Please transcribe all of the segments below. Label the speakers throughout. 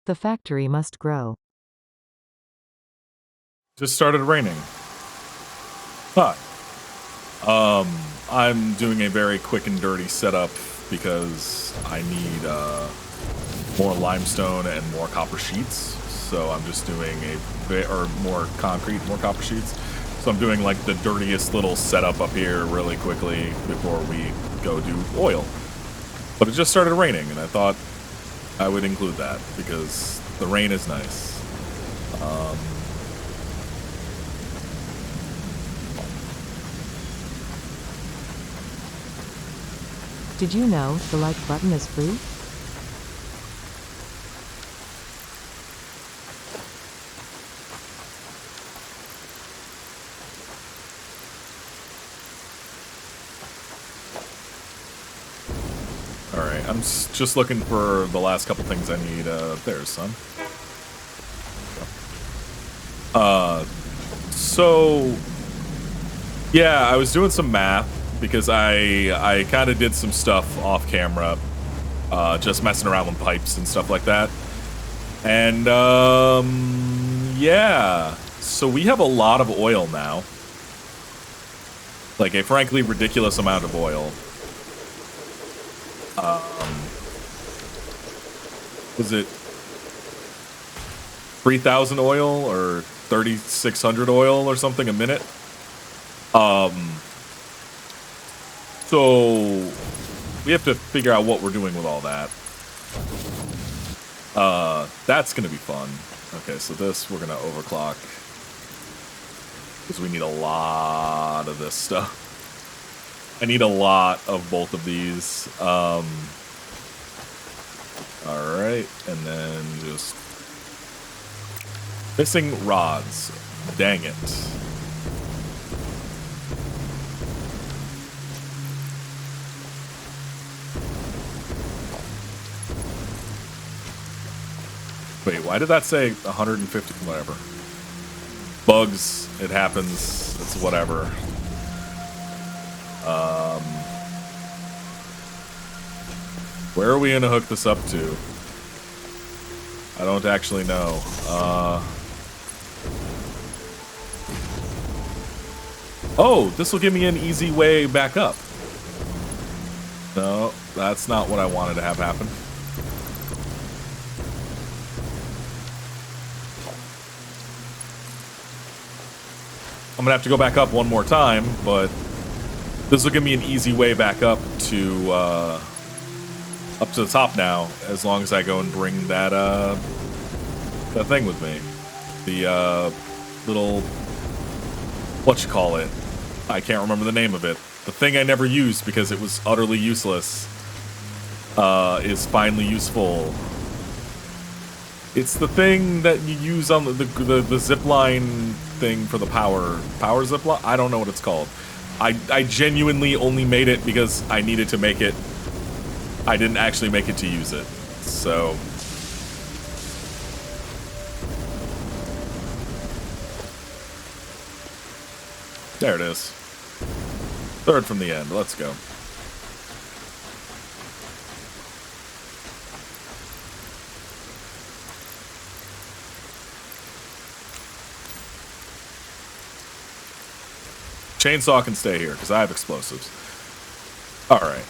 Speaker 1: The factory must grow.
Speaker 2: Just started raining. Huh. I'm doing a very quick and dirty setup because I need more limestone and more copper sheets. So I'm just doing more concrete, more copper sheets. So I'm doing like the dirtiest little setup up here really quickly before we go do oil. But it just started raining, and I thought I would include that because the rain is nice.
Speaker 1: Did you know the like button is free?
Speaker 2: Alright, I'm just looking for the last couple things I need. There's some. So yeah, I was doing some math because I kind of did some stuff off camera, just messing around with pipes and stuff like that. And yeah, so we have a lot of oil now, like a frankly ridiculous amount of oil. Was it 3,000 oil or 3,600 oil or something a minute? So we have to figure out what we're doing with all that. That's gonna be fun. Okay, so this we're gonna overclock because we need a lot of this stuff. I need a lot of both of these. Alright, and then just missing rods. Dang it. Wait, why did that say 150? Whatever. Bugs, it happens. It's whatever. Where are we gonna hook this up to? I don't actually know. Oh, this will give me an easy way back up. No, that's not what I wanted to have happen. I'm gonna have to go back up one more time, but this will give me an easy way back up to the top now, as long as I go and bring that that thing with me. The little, what you call it? I can't remember the name of it. The thing I never used because it was utterly useless is finally useful. It's the thing that you use on the zip line thing for the power zip line. I don't know what it's called. I genuinely only made it because I needed to make it. I didn't actually make it to use it, so. There it is. Third from the end, let's go. Chainsaw can stay here, because I have explosives. Alright.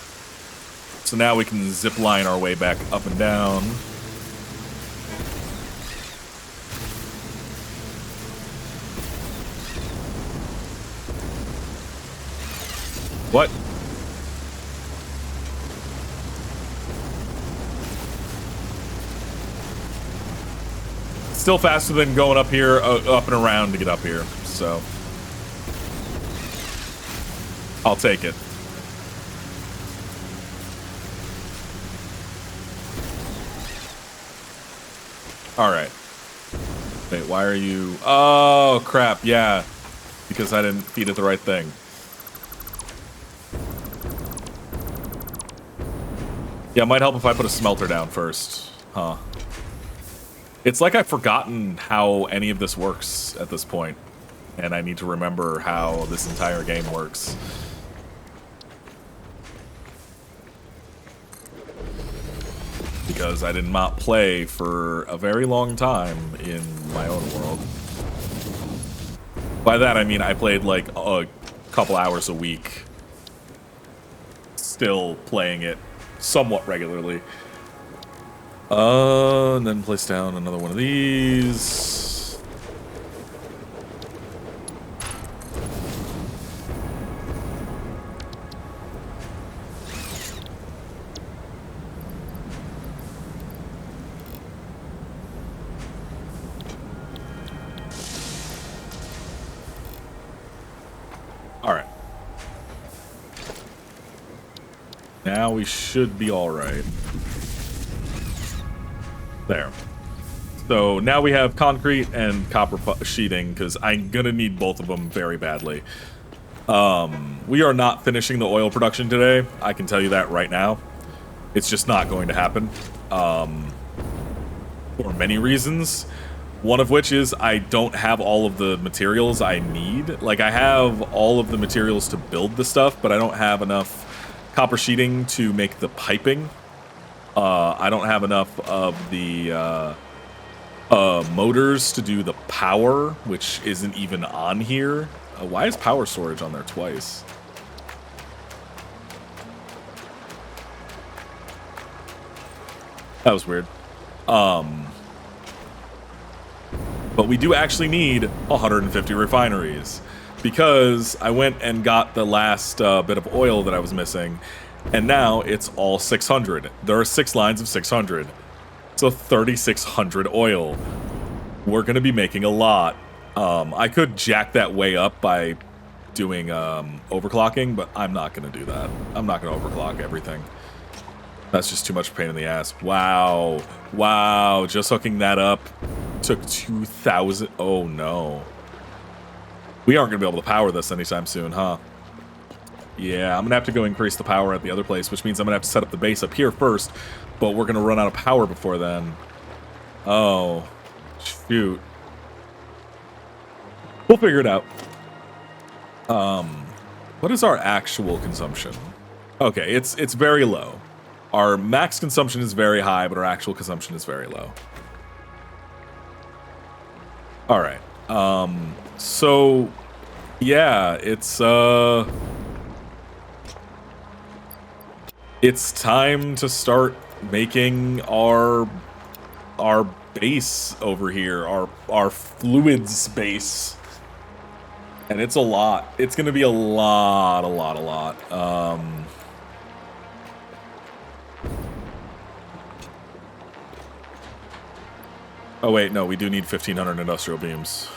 Speaker 2: So now we can zip line our way back up and down. What? Still faster than going up here, up and around to get up here, so. I'll take it. Alright. Wait, why are you... Oh, crap, yeah. Because I didn't feed it the right thing. Yeah, it might help if I put a smelter down first. Huh. It's like I've forgotten how any of this works at this point. And I need to remember how this entire game works. because I did not play for a very long time in my own world. By that I mean I played like a couple hours a week. Still playing it somewhat regularly. And then place down another one of these. All right. Now we should be all right. There. So now we have concrete and copper sheeting because I'm gonna need both of them very badly. We are not finishing the oil production today. I can tell you that right now. It's just not going to happen. For many reasons. One of which is I don't have all of the materials I need. Like, I have all of the materials to build the stuff, but I don't have enough copper sheeting to make the piping. I don't have enough of the motors to do the power, which isn't even on here. Why is power storage on there twice? That was weird. But we do actually need 150 refineries because I went and got the last bit of oil that I was missing, and now it's all 600. There are 6 lines of 600. So 3,600 oil. We're going to be making a lot. I could jack that way up by doing overclocking, but I'm not going to do that. I'm not going to overclock everything. That's just too much pain in the ass. Wow. Wow. Just hooking that up took 2,000. Oh, no. We aren't going to be able to power this anytime soon, huh? Yeah, I'm going to have to go increase the power at the other place, which means I'm going to have to set up the base up here first, but we're going to run out of power before then. Oh, shoot. We'll figure it out. What is our actual consumption? Okay, it's very low. Our max consumption is very high, but our actual consumption is very low. All right. So yeah, it's time to start making our base over here, our fluids base. And it's a lot. It's going to be a lot. Oh wait, no, we do need 1,500 industrial beams.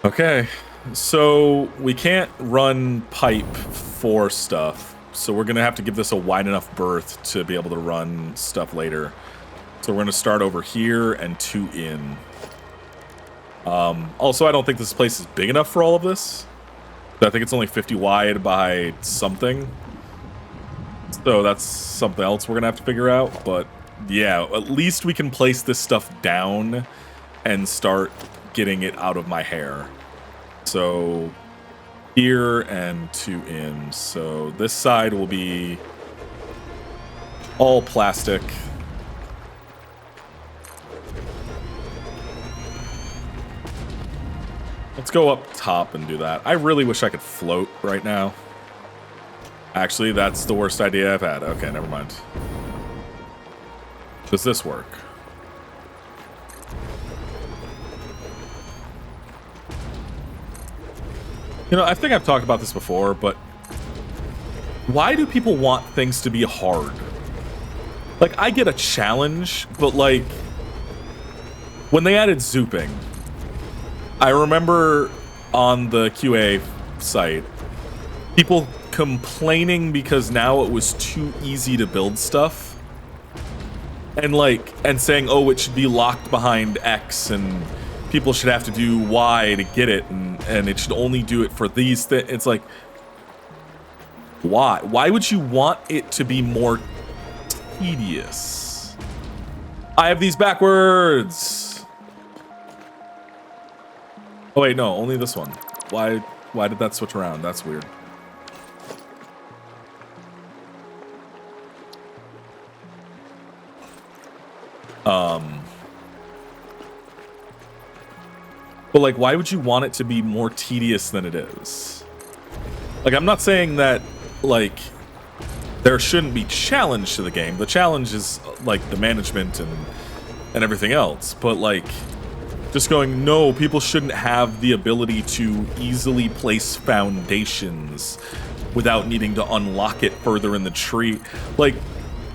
Speaker 2: Okay, so we can't run pipe for stuff. So we're going to have to give this a wide enough berth to be able to run stuff later. So we're going to start over here and 2 in. Also, I don't think this place is big enough for all of this. I think it's only 50 wide by something. So that's something else we're going to have to figure out. But yeah, at least we can place this stuff down and start getting it out of my hair. So here and 2 in. So this side will be all plastic. Let's go up top and do that. I really wish I could float right now. Actually, that's the worst idea I've had. Okay, never mind. Does this work? You know, I think I've talked about this before, but why do people want things to be hard? Like, I get a challenge, but like, when they added zooping, I remember on the QA site, people complaining because now it was too easy to build stuff. And saying, oh, it should be locked behind X and people should have to do Y to get it, and it should only do it for these things. It's like, Why? Why would you want it to be more tedious? I have these backwards. Oh wait, no, only this one. Why did that switch around? That's weird. But like, why would you want it to be more tedious than it is? Like, I'm not saying that, like, there shouldn't be challenge to the game. The challenge is, like, the management and everything else. But, like, just going, no, people shouldn't have the ability to easily place foundations without needing to unlock it further in the tree. Like,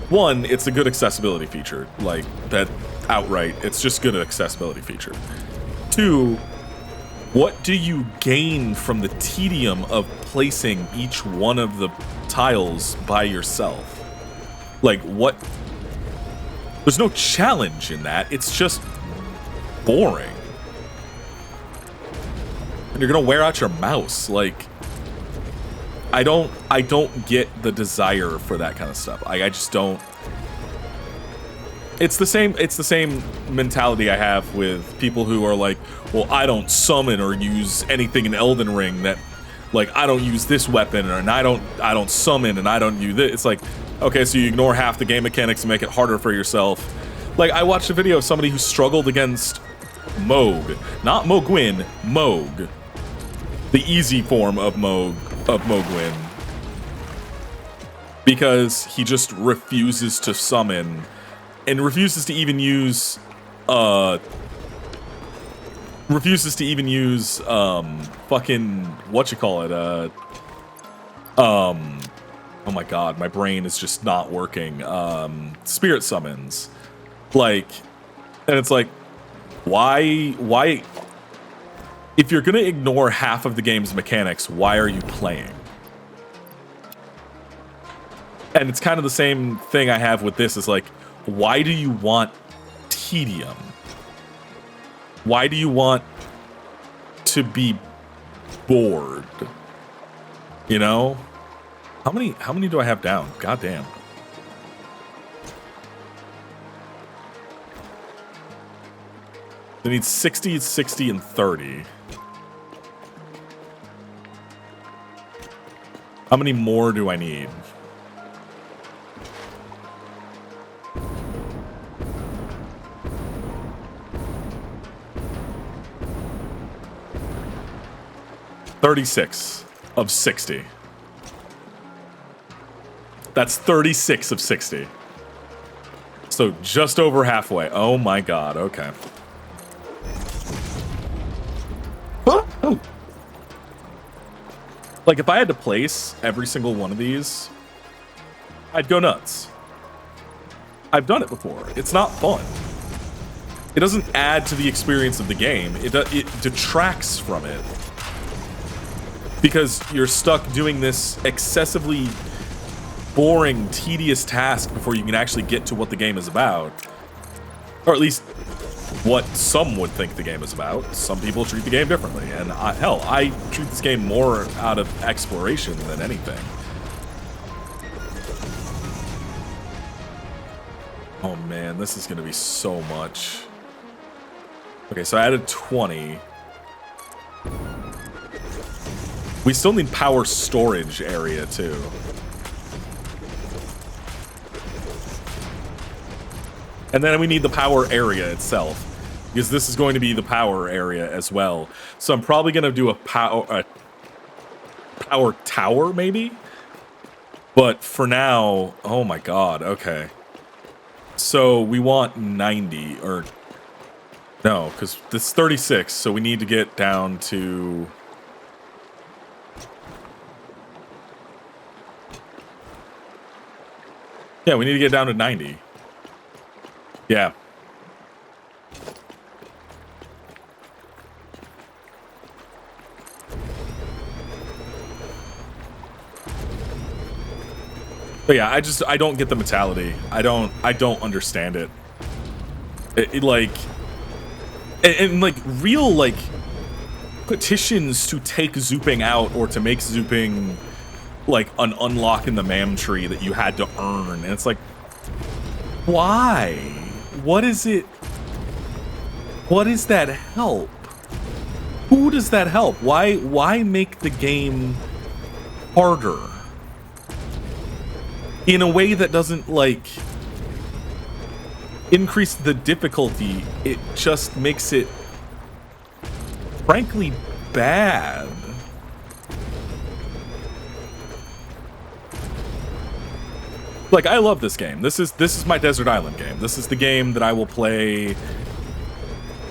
Speaker 2: one, it's a good accessibility feature. Like, that outright, it's just good accessibility feature. Two, what do you gain from the tedium of placing each one of the tiles by yourself? Like, what? There's no challenge in that. It's just boring. And you're gonna wear out your mouse. Like, I don't get the desire for that kind of stuff. I just don't. It's the same mentality I have with people who are like, well, I don't summon or use anything in Elden Ring that, like, I don't use this weapon, and I don't summon and I don't use this. It's like, okay, so you ignore half the game mechanics and make it harder for yourself. Like, I watched a video of somebody who struggled against Moog, not Mogwin, Moog, the easy form of Mogwin, because he just refuses to summon. And refuses to even use fucking whatchamacallit. Oh my god, my brain is just not working. Spirit summons. Like, and it's like, why if you're gonna ignore half of the game's mechanics, why are you playing? And it's kind of the same thing I have with this, is like, why do you want tedium? Why do you want to be bored? You know? How many do I have down? God damn. I need 60, 60, and 30. How many more do I need? $36 of 60. That's 36 of 60. So just over halfway. Oh my god, okay. Oh. Like, if I had to place every single one of these, I'd go nuts. I've done it before. It's not fun. It doesn't add to the experience of the game. It detracts from it. Because you're stuck doing this excessively boring, tedious task before you can actually get to what the game is about. Or at least what some would think the game is about. Some people treat the game differently. And hell, I treat this game more out of exploration than anything. Oh man, this is going to be so much. Okay, so I added 20. We still need power storage area, too. And then we need the power area itself, because this is going to be the power area as well. So I'm probably going to do a power tower, maybe? But for now, oh my god, okay. So we want 90, or... No, because this is 36, so we need to get down to... Yeah, we need to get down to 90. Yeah. But yeah, I don't get the mentality. I don't understand it. It like, and like real like petitions to take zooping out or to make zooping like an unlock in the Mam tree that you had to earn. And it's like, why? What is it? What does that help? Who does that help? Why make the game harder? In a way that doesn't, like, increase the difficulty. It just makes it, frankly, bad. Like, I love this game. This is my Desert Island game. This is the game that I will play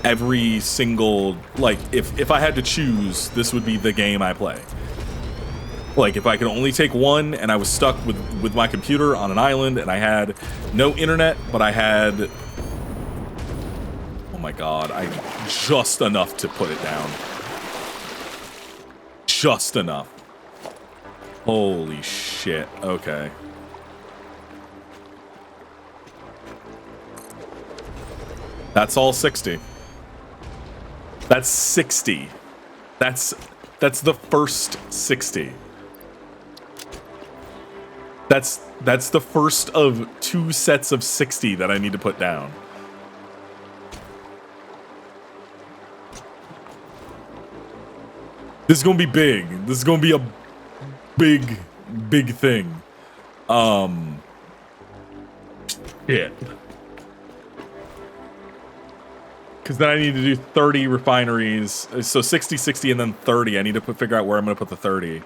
Speaker 2: every single, like, if I had to choose, this would be the game I play. Like, if I could only take one and I was stuck with my computer on an island and I had no internet, but I had, oh my god, just enough to put it down. Just enough. Holy shit. Okay. That's all 60. That's 60. That's the first 60. That's the first of 2 sets of 60 that I need to put down. This is gonna be big. This is gonna be a big thing. Shit. Because then I need to do 30 refineries. So 60, 60, and then 30. I need to figure out where I'm going to put the 30.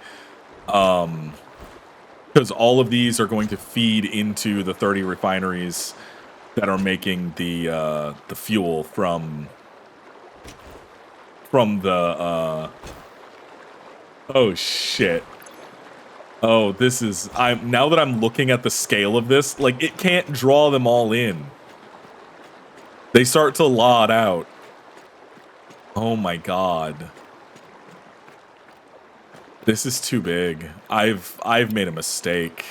Speaker 2: Because all of these are going to feed into the 30 refineries that are making the fuel from the oh shit. Oh, this is, now that I'm looking at the scale of this, like, it can't draw them all in. They start to lot out. Oh my god. This is too big. I've made a mistake.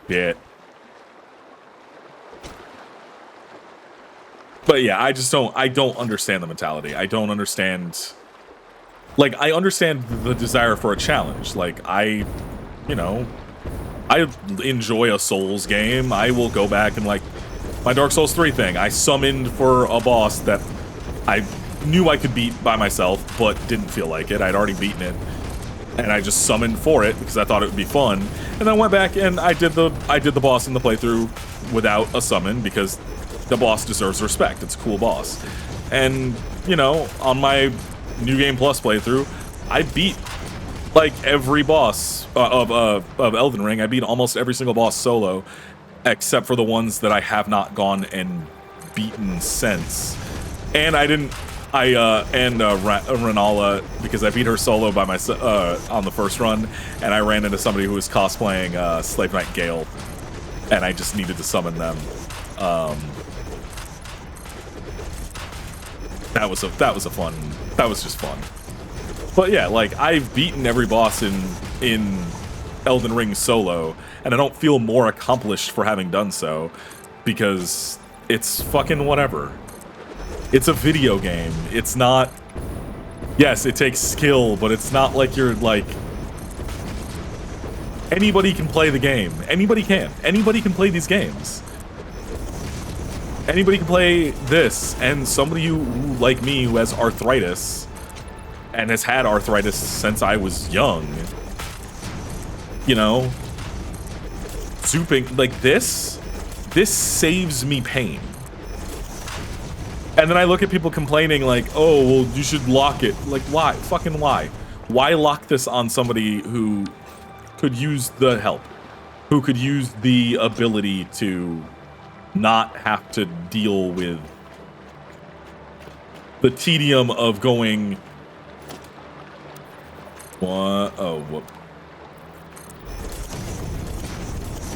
Speaker 2: Shit. But yeah, I don't understand the mentality. I don't understand. Like, I understand the desire for a challenge. Like, I enjoy a Souls game. I will go back and, like, my Dark Souls 3 thing. I summoned for a boss that I knew I could beat by myself, but didn't feel like it. I'd already beaten it. And I just summoned for it because I thought it would be fun. And then I went back and I did the boss in the playthrough without a summon because the boss deserves respect. It's a cool boss. And, on my New Game Plus playthrough, I beat like every boss of Elden Ring. I beat almost every single boss solo, except for the ones that I have not gone and beaten since. And I didn't. Renala, because I beat her solo by myself on the first run, and I ran into somebody who was cosplaying Slave Knight Gale, and I just needed to summon them. That was just fun. But yeah, like, I've beaten every boss in Elden Ring solo, and I don't feel more accomplished for having done so, because it's fucking whatever. It's a video game. It's not... Yes, it takes skill, but it's not like you're, like... Anybody can play the game. Anybody can. Anybody can play these games. Anybody can play this, and somebody who, like me, who has arthritis, and has had arthritis since I was young, zooping, like, this saves me pain. And then I look at people complaining like, oh, well, you should lock it. Like, why? Fucking why? Why lock this on somebody who could use the help? Who could use the ability to not have to deal with the tedium of going... What? Oh, whoop.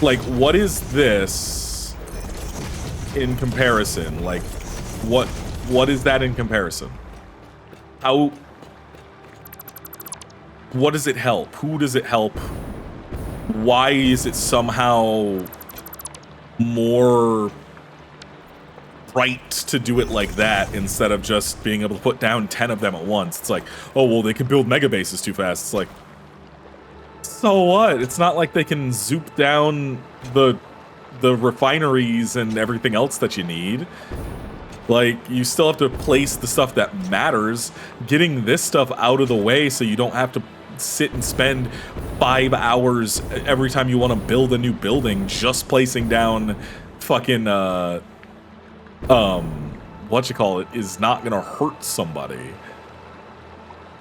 Speaker 2: Like, what is this in comparison? Like, what is that in comparison? What does it help? Who does it help? Why is it somehow more right to do it like that instead of just being able to put down 10 of them at once. It's like, oh, well, they can build mega bases too fast. It's like, so what? It's not like they can zoop down the refineries and everything else that you need. Like, you still have to place the stuff that matters. Getting this stuff out of the way so you don't have to sit and spend 5 hours every time you want to build a new building just placing down fucking is not gonna hurt somebody.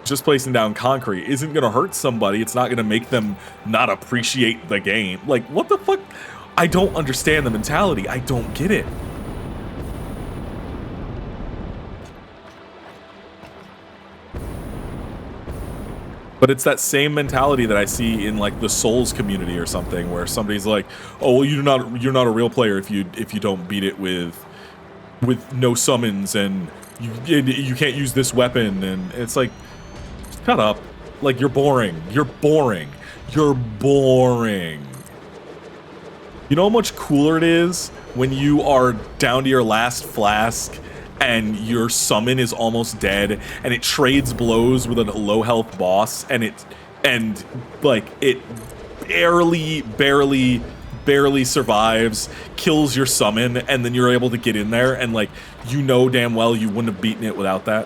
Speaker 2: Just placing down concrete isn't gonna hurt somebody. It's not gonna make them not appreciate the game. Like, what the fuck? I don't understand the mentality. I don't get it. But it's that same mentality that I see in like the Souls community or something, where somebody's like, "Oh, well, you're not a real player if you don't beat it with no summons and you can't use this weapon." And it's like, shut up! Like, you're boring. You're boring. You're boring. You know how much cooler it is when you are down to your last flask and your summon is almost dead and it trades blows with a low health boss and it barely survives, kills your summon, and then you're able to get in there and like, you know damn well you wouldn't have beaten it without that.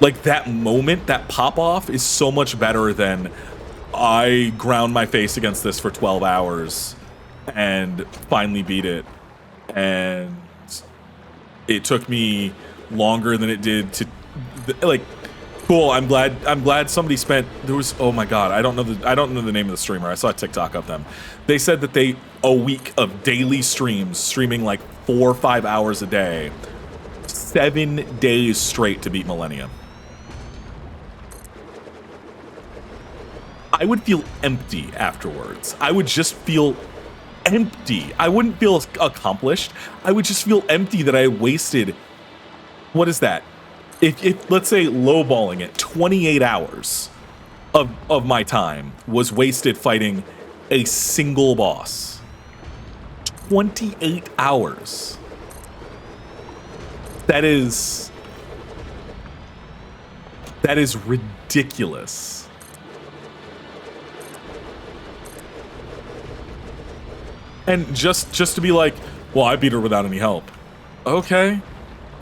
Speaker 2: Like, that moment, that pop off is so much better than I ground my face against this for 12 hours and finally beat it. And it took me longer than it did to, like, cool. I'm glad somebody spent, there was, oh my god, I don't know the name of the streamer. I saw a TikTok of them. They said that a week of daily streams, streaming like 4 or 5 hours a day, 7 days straight to beat Millennium. I would feel empty afterwards. I would just feel empty. I wouldn't feel accomplished. I would just feel empty that I wasted, what is that? If let's say lowballing it, 28 hours of my time was wasted fighting a single boss. 28 hours. That is ridiculous. And just to be like, well, I beat her without any help. Okay,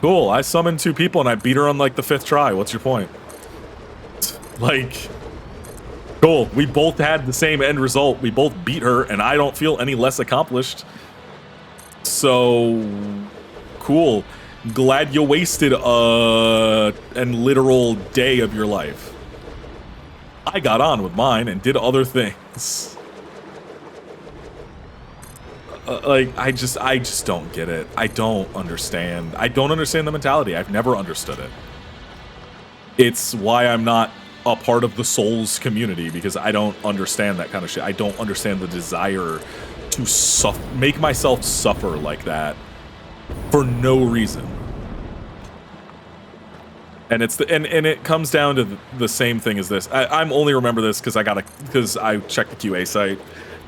Speaker 2: cool. I summoned 2 people and I beat her on like the 5th try. What's your point? Like, cool. We both had the same end result. We both beat her and I don't feel any less accomplished. So, cool. Glad you wasted an literal day of your life. I got on with mine and did other things. Like, I just don't get it. I don't understand. I don't understand the mentality. I've never understood it. It's why I'm not a part of the Souls community, because I don't understand that kind of shit. I don't understand the desire to make myself suffer like that for no reason. And it's and it comes down to the same thing as this. I'm only remember this because I checked the QA site.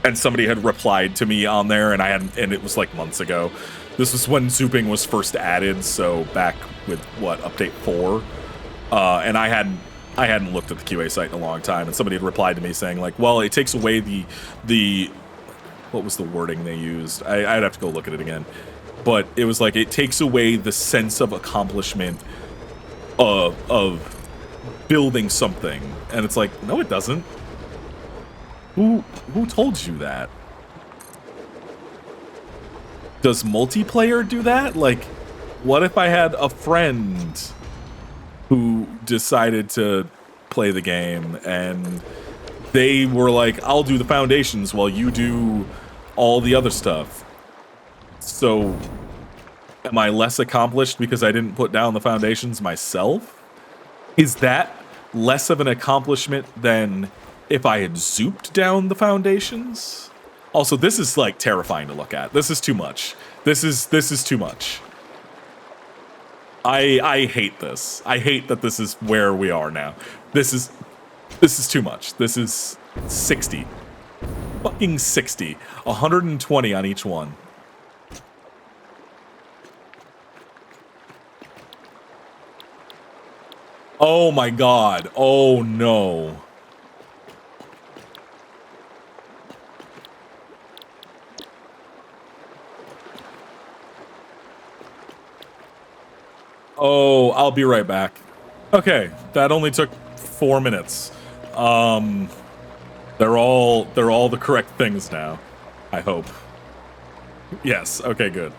Speaker 2: And somebody had replied to me on there, and and it was like months ago. This was when zooping was first added, so back with what, update 4, and I hadn't looked at the QA site in a long time, and somebody had replied to me saying like, well, it takes away the what was the wording they used? I'd have to go look at it again, but it was like, it takes away the sense of accomplishment of building something, and it's like, no, it doesn't. Who told you that? Does multiplayer do that? Like, what if I had a friend who decided to play the game and they were like, I'll do the foundations while you do all the other stuff. So, am I less accomplished because I didn't put down the foundations myself? Is that less of an accomplishment than if I had zooped down the foundations? Also, this is like terrifying to look at. This is too much. This is too much. I hate this. I hate that this is where we are now. This is too much. This is 60. Fucking 60. 120 on each one. Oh my god. Oh no. Oh, I'll be right back. Okay, that only took 4 minutes. They're all the correct things now. I hope. Yes, okay, good.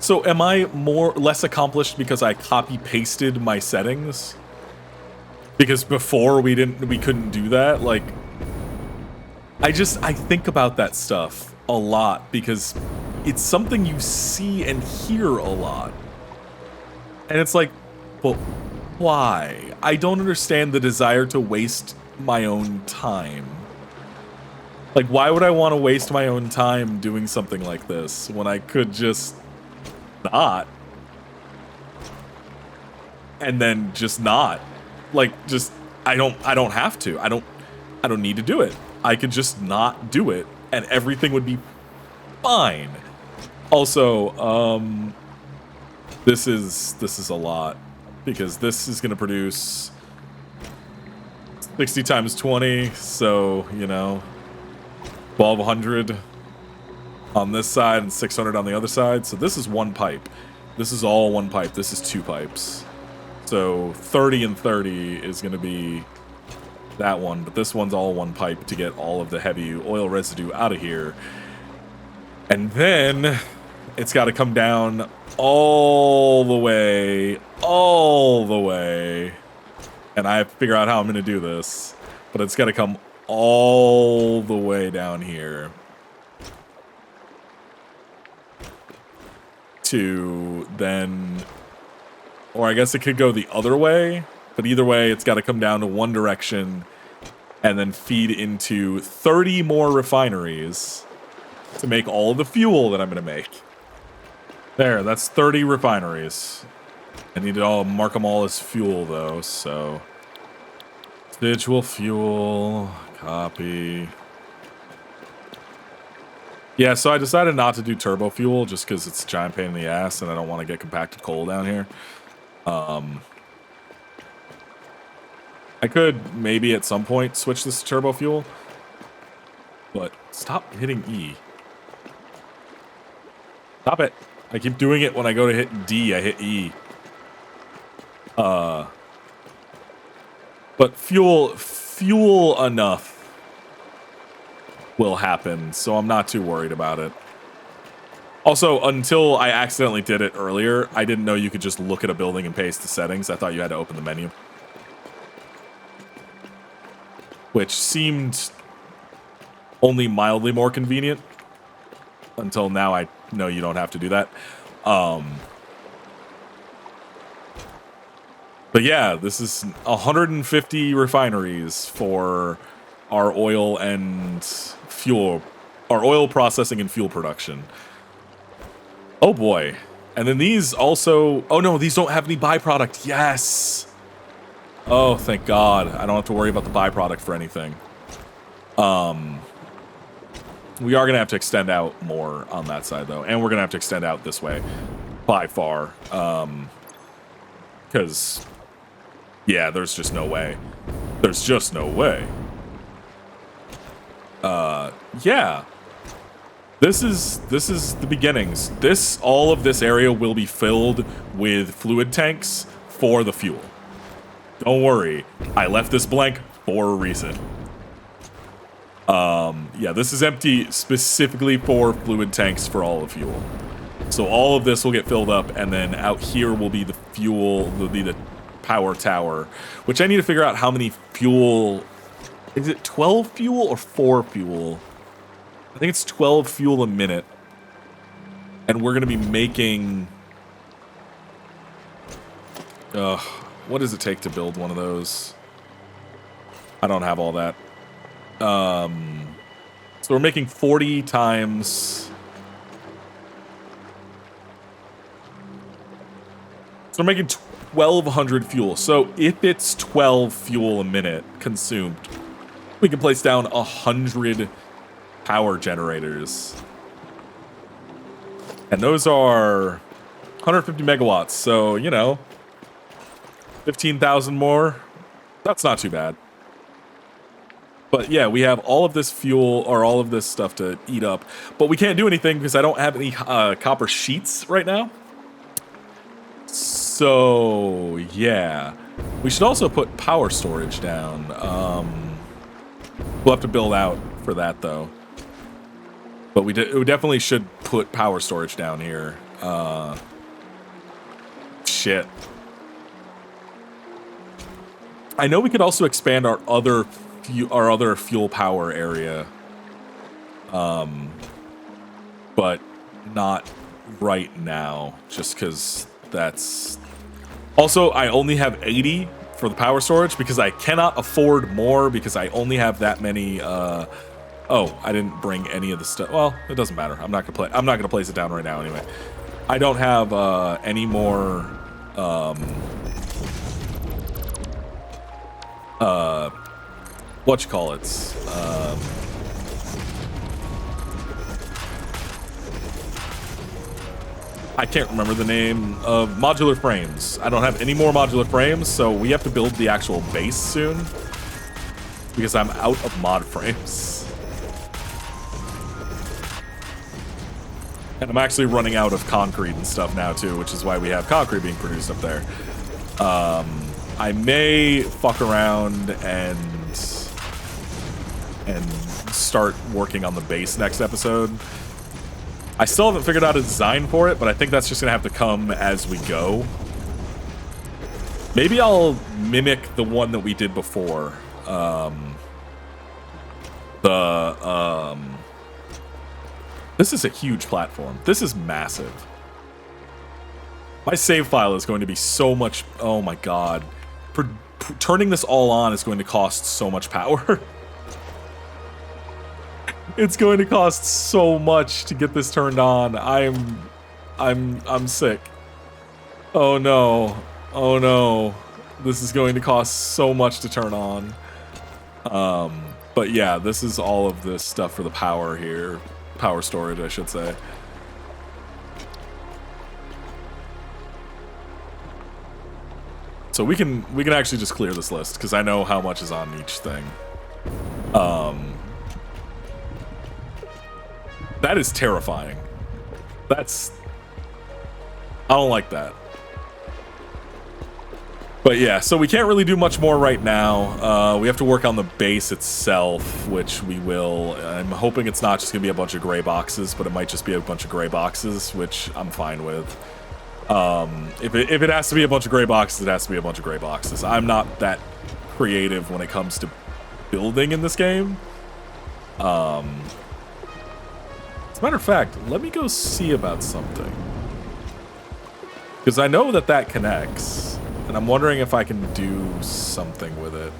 Speaker 2: So am I less accomplished because I copy pasted my settings? Because before we couldn't do that? Like I think about that stuff a lot because it's something you see and hear a lot. And it's like, well, why? I don't understand the desire to waste my own time. Like, why would I want to waste my own time doing something like this when I could just not? And then just not. Like, just I don't have to. I don't need to do it. I could just not do it and everything would be fine. Also, this is a lot because this is going to produce 60 times 20, so, you know, 1200 on this side and 600 on the other side. So this is one pipe. This is all one pipe. This is two pipes. So 30 and 30 is going to be that one, but this one's all one pipe to get all of the heavy oil residue out of here. And then it's got to come down all the way. And I have to figure out how I'm going to do this, but it's got to come all the way down here to then, or I guess it could go the other way, but either way, it's got to come down to one direction and then feed into 30 more refineries to make all the fuel that I'm going to make. There, that's 30 refineries. I need to mark them all as fuel, though, so... Residual fuel, copy. Yeah, so I decided not to do turbo fuel just because it's a giant pain in the ass and I don't want to get compacted coal down here. I could maybe at some point switch this to turbo fuel, but stop hitting E. Stop it. I keep doing it when I go to hit D, I hit E. But fuel enough will happen, so I'm not too worried about it. Also, until I accidentally did it earlier, I didn't know you could just look at a building and paste the settings. I thought you had to open the menu. Which seemed only mildly more convenient. Until now I know you don't have to do that. But yeah, this is 150 refineries for our oil and fuel, our oil processing and fuel production. Oh boy. And then these also, oh no, these don't have any byproduct. Yes. Oh, thank God. I don't have to worry about the byproduct for anything. We are going to have to extend out more on that side though. And we're going to have to extend out this way by far. Because yeah, there's just no way. There's just no way. Yeah. This is the beginnings. All of this area will be filled with fluid tanks for the fuel. Don't worry. I left this blank for a reason. Yeah, this is empty specifically for fluid tanks for all the fuel. So all of this will get filled up, and then out here will be the fuel, will be the power tower, which I need to figure out how many fuel. Is it 12 fuel or 4 fuel? I think it's 12 fuel a minute. And we're going to be making... what does it take to build one of those? I don't have all that. So we're making 40 times... So we're making 1,200 fuel. So if it's 12 fuel a minute consumed, we can place down 100 power generators. And those are 150 megawatts. So, you know, 15,000 more. That's not too bad. But yeah, we have all of this fuel or all of this stuff to eat up, but we can't do anything because I don't have any copper sheets right now. So yeah, we should also put power storage down. We'll have to build out for that though. But we definitely should put power storage down here. Shit. I know we could also expand our other fuel power area. But not right now, just because that's... Also, I only have 80 for the power storage because I cannot afford more because I only have that many, Oh, I didn't bring any of the stuff. Well, it doesn't matter. I'm not gonna place it down right now anyway. I don't have any more whatchamacallits. I can't remember the name of modular frames. I don't have any more modular frames, so we have to build the actual base soon because I'm out of mod frames. And I'm actually running out of concrete and stuff now too, which is why we have concrete being produced up there. I may fuck around and start working on the base next episode. I still haven't figured out a design for it, but I think that's just gonna have to come as we go. Maybe I'll mimic the one that we did before. This is a huge platform. This is massive. My save file is going to be so much... Oh my god. Turning this all on is going to cost so much power. It's going to cost so much to get this turned on. I'm sick. Oh no. Oh no. This is going to cost so much to turn on. But yeah, this is all of this stuff for the power here. Power storage, I should say. So we can actually just clear this list because I know how much is on each thing. That is terrifying. I don't like that. But yeah, so we can't really do much more right now. We have to work on the base itself, which we will. I'm hoping it's not just gonna be a bunch of gray boxes, but it might just be a bunch of gray boxes, which I'm fine with. If it has to be a bunch of gray boxes, it has to be a bunch of gray boxes. I'm not that creative when it comes to building in this game. As a matter of fact, let me go see about something. Because I know that connects. And I'm wondering if I can do something with it.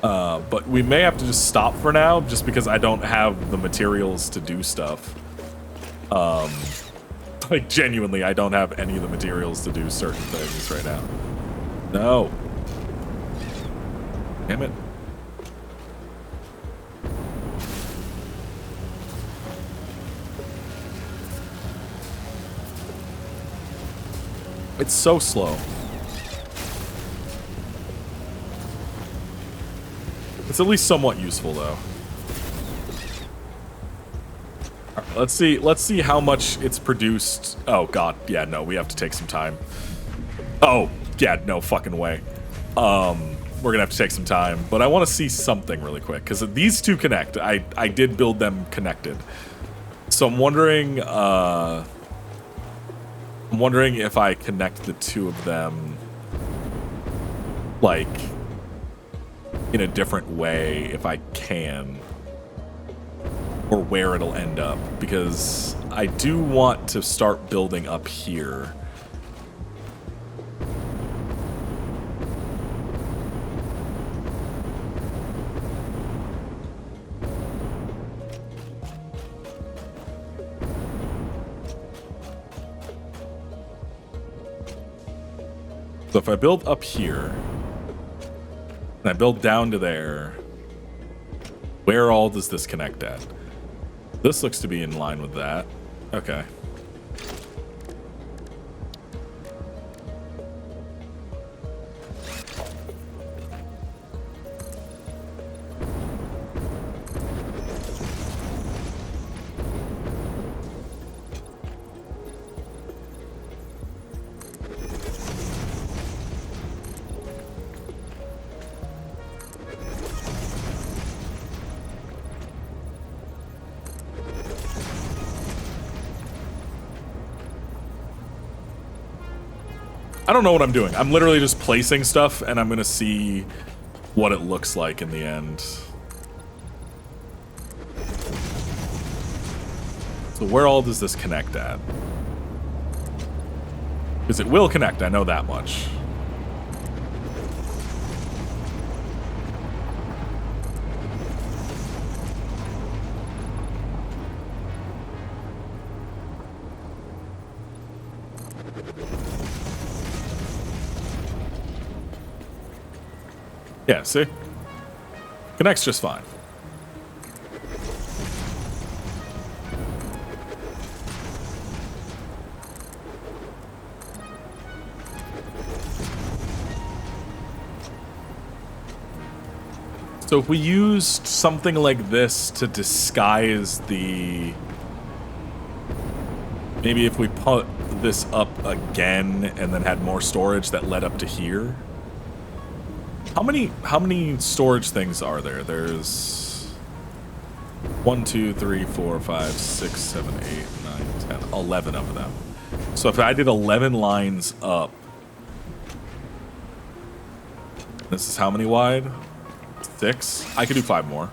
Speaker 2: But we may have to just stop for now, just because I don't have the materials to do stuff. Like, genuinely, I don't have any of the materials to do certain things right now. No. Damn it. It's so slow. It's at least somewhat useful, though. All right, let's see how much it's produced. Oh god, yeah, no, we have to take some time. Oh, yeah, no fucking way. We're gonna have to take some time, but I want to see something really quick because these two connect. I did build them connected, so I'm wondering if I connect the two of them, like, in a different way, if I can, or where it'll end up, because I do want to start building up here. So if I build up here, and I build down to there, where all does this connect at? This looks to be in line with that. Okay. I don't know what I'm doing. I'm literally just placing stuff, and I'm gonna see what it looks like in the end. So where all does this connect at? Because it will connect, I know that much. Yeah, see? Connects just fine. So if we used something like this to disguise the... Maybe if we put this up again and then had more storage that led up to here. How many storage things are there? There's 1, 2, 3, 4, 5, 6, 7, 8, 9, 10, 11 of them. So if I did 11 lines up, this is how many wide? 6? I could do 5 more.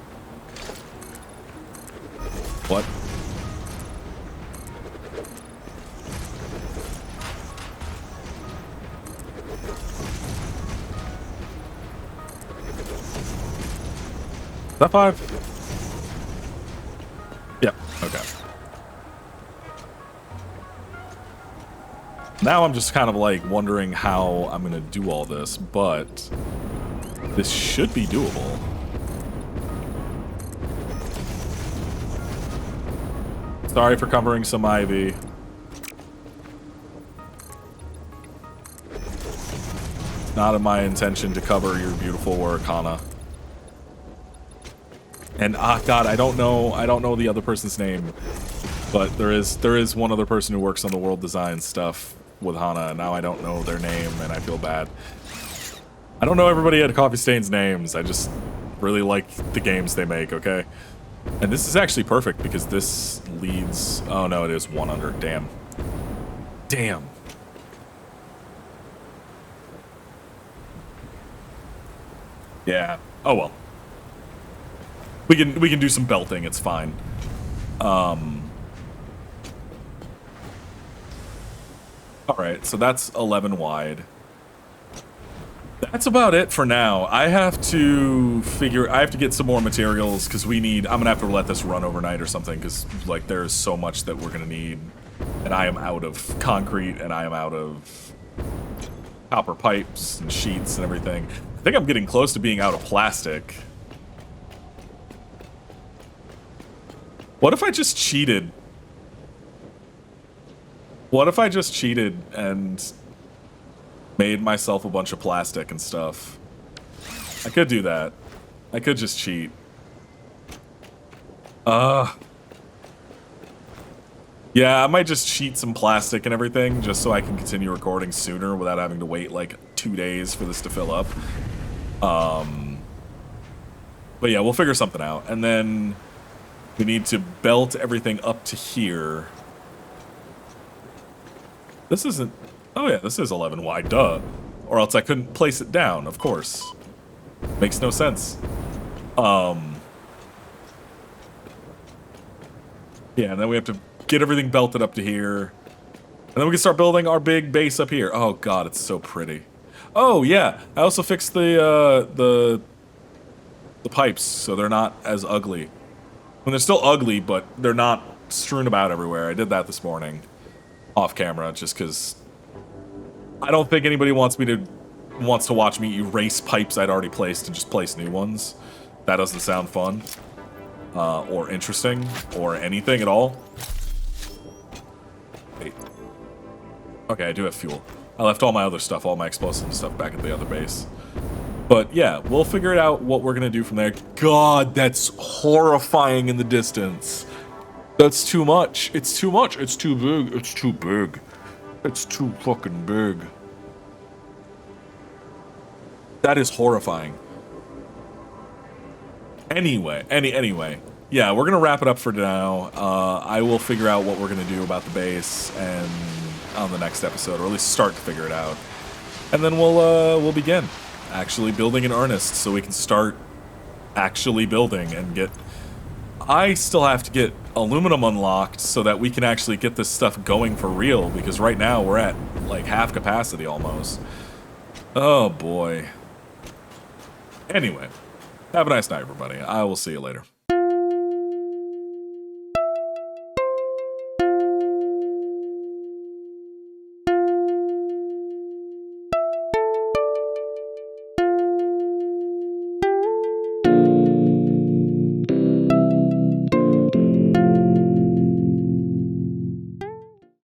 Speaker 2: What? Is that 5? Yep, okay. Now I'm just kind of like wondering how I'm gonna do all this, but this should be doable. Sorry for covering some ivy. Not in my intention to cover your beautiful work, Hana. And God, I don't know the other person's name, but there is one other person who works on the world design stuff with Hana, and now I don't know their name, and I feel bad. I don't know everybody at Coffee Stain's names. I just really like the games they make, okay? And this is actually perfect because this leads... Oh no, it is 1 under. Damn. Damn. Yeah. Oh well. We can do some belting, it's fine. Alright, so that's 11 wide. That's about it for now. I have to get some more materials because I'm gonna have to let this run overnight or something because like there's so much that we're gonna need. And I am out of concrete and I am out of copper pipes and sheets and everything. I think I'm getting close to being out of plastic. What if I just cheated? What if I just cheated and made myself a bunch of plastic and stuff? I could do that. I could just cheat. Yeah, I might just cheat some plastic and everything just so I can continue recording sooner without having to wait like 2 days for this to fill up. But yeah, we'll figure something out. And then we need to belt everything up to here. This isn't... Oh yeah, this is 11 wide, duh. Or else I couldn't place it down, of course. Makes no sense. Yeah, and then we have to get everything belted up to here. And then we can start building our big base up here. Oh god, it's so pretty. Oh yeah, I also fixed the pipes so they're not as ugly. When they're still ugly, but they're not strewn about everywhere. I did that this morning, off camera, just because I don't think anybody wants to watch me erase pipes I'd already placed and just place new ones. That doesn't sound fun, or interesting, or anything at all. Wait. Okay, I do have fuel. I left all my other stuff, all my explosives and stuff back at the other base. But yeah, we'll figure out what we're gonna do from there. God, that's horrifying in the distance. That's too much. It's too much. It's too big. It's too big. It's too fucking big. That is horrifying. Anyway. Yeah, we're gonna wrap it up for now. I will figure out what we're gonna do about the base and on the next episode, or at least start to figure it out. and then we'll begin actually building in earnest, so we can start actually building and get. I still have to get aluminum unlocked so that we can actually get this stuff going for real, because right now we're at like half capacity almost. Oh boy. Anyway, have a nice night, everybody. I will see you later.